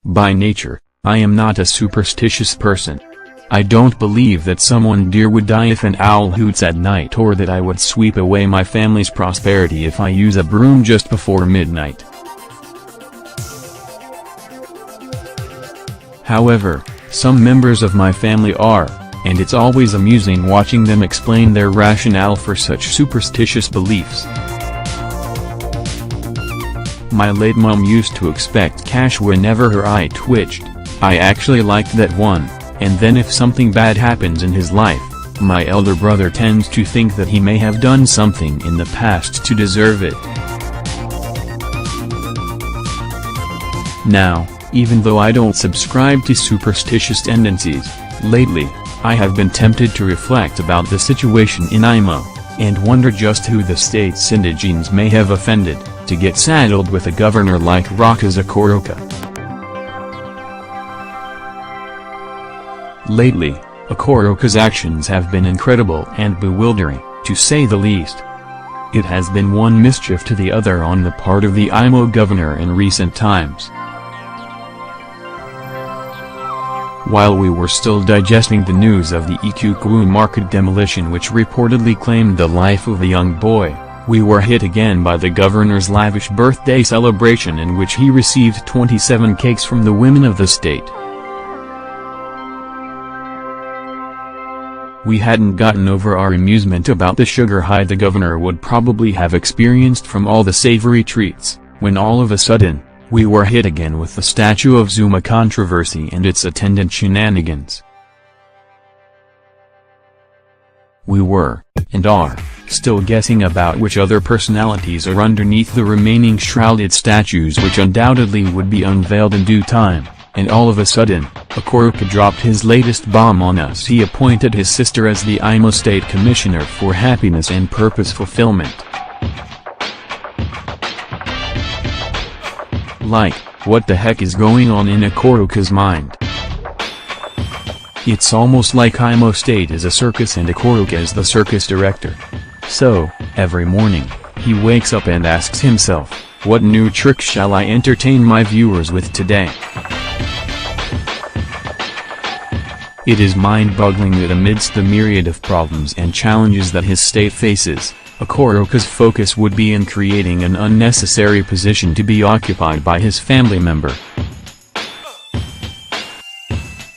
By nature, I am not a superstitious person. I don't believe that someone dear would die if an owl hoots at night, or that I would sweep away my family's prosperity if I use a broom just before midnight. However, some members of my family are, and it's always amusing watching them explain their rationale for such superstitious beliefs. My late mom used to expect cash whenever her eye twitched. I actually liked that one. And then if something bad happens in his life, my elder brother tends to think that he may have done something in the past to deserve it. Now, even though I don't subscribe to superstitious tendencies, lately, I have been tempted to reflect about the situation in Imo, and wonder just who the state's indigenes may have offended, to get saddled with a governor like Rochas Okorocha. Lately, Okorocha's actions have been incredible and bewildering, to say the least. It has been one mischief to the other on the part of the Imo governor in recent times. While we were still digesting the news of the Ikuku market demolition which reportedly claimed the life of a young boy, we were hit again by the governor's lavish birthday celebration in which he received 27 cakes from the women of the state. We hadn't gotten over our amusement about the sugar high the governor would probably have experienced from all the savory treats, when all of a sudden, we were hit again with the Statue of Zuma controversy and its attendant shenanigans. We were, and are, still guessing about which other personalities are underneath the remaining shrouded statues which undoubtedly would be unveiled in due time. And all of a sudden, Okorocha dropped his latest bomb on us. He appointed his sister as the Imo State Commissioner for Happiness and Purpose Fulfillment. Like, what the heck is going on in Okorocha's mind? It's almost like Imo State is a circus and Okorocha is the circus director. So, every morning, he wakes up and asks himself, what new trick shall I entertain my viewers with today? It is mind-boggling that amidst the myriad of problems and challenges that his state faces, Okorocha's focus would be in creating an unnecessary position to be occupied by his family member.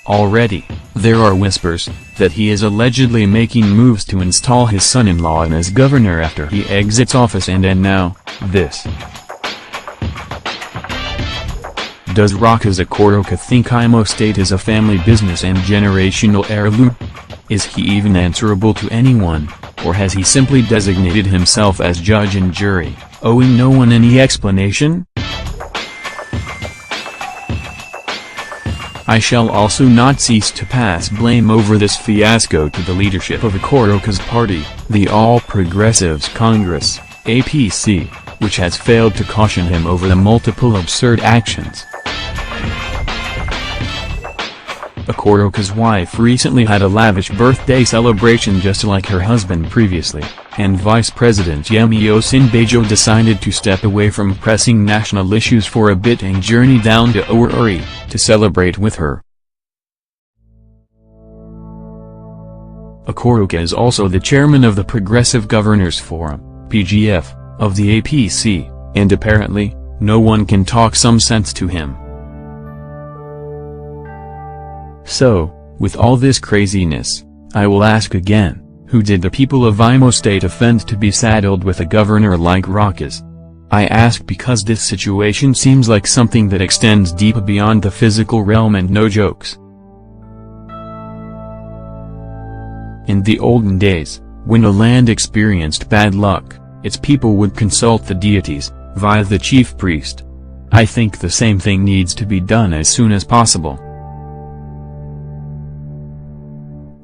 Already, there are whispers that he is allegedly making moves to install his son-in-law as governor after he exits office, and now, this. Does Rochas Okorocha think Imo State is a family business and generational heirloom? Is he even answerable to anyone, or has he simply designated himself as judge and jury, owing no one any explanation? I shall also not cease to pass blame over this fiasco to the leadership of Okorocha's party, the All Progressives Congress, APC, which has failed to caution him over the multiple absurd actions. Okorocha's wife recently had a lavish birthday celebration just like her husband previously, and Vice President Yemi Osinbajo decided to step away from pressing national issues for a bit and journey down to Owerri, to celebrate with her. Okorocha is also the chairman of the Progressive Governors Forum, PGF, of the APC, and apparently, no one can talk some sense to him. So, with all this craziness, I will ask again, who did the people of Imo State offend to be saddled with a governor like Rochas? I ask because this situation seems like something that extends deep beyond the physical realm, and no jokes. In the olden days, when a land experienced bad luck, its people would consult the deities, via the chief priest. I think the same thing needs to be done as soon as possible.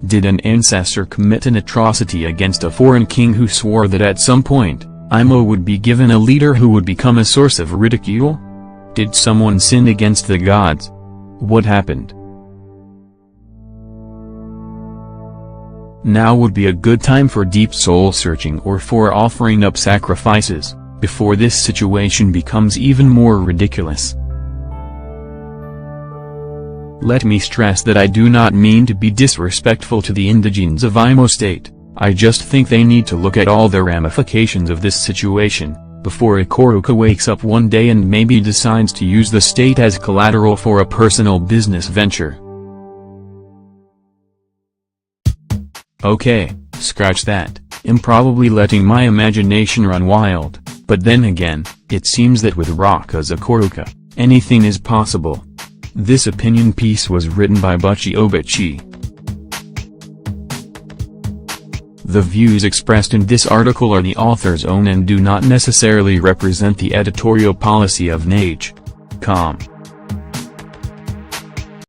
Did an ancestor commit an atrocity against a foreign king who swore that at some point, Imo would be given a leader who would become a source of ridicule? Did someone sin against the gods? What happened? Now would be a good time for deep soul searching or for offering up sacrifices, before this situation becomes even more ridiculous. Let me stress that I do not mean to be disrespectful to the indigents of Imo State. I just think they need to look at all the ramifications of this situation, before Okorocha wakes up one day and maybe decides to use the state as collateral for a personal business venture. Okay, scratch that, I'm probably letting my imagination run wild, but then again, it seems that with Rochas Okorocha, anything is possible. This opinion piece was written by Buchi Obichie. The views expressed in this article are the author's own and do not necessarily represent the editorial policy of NH.com.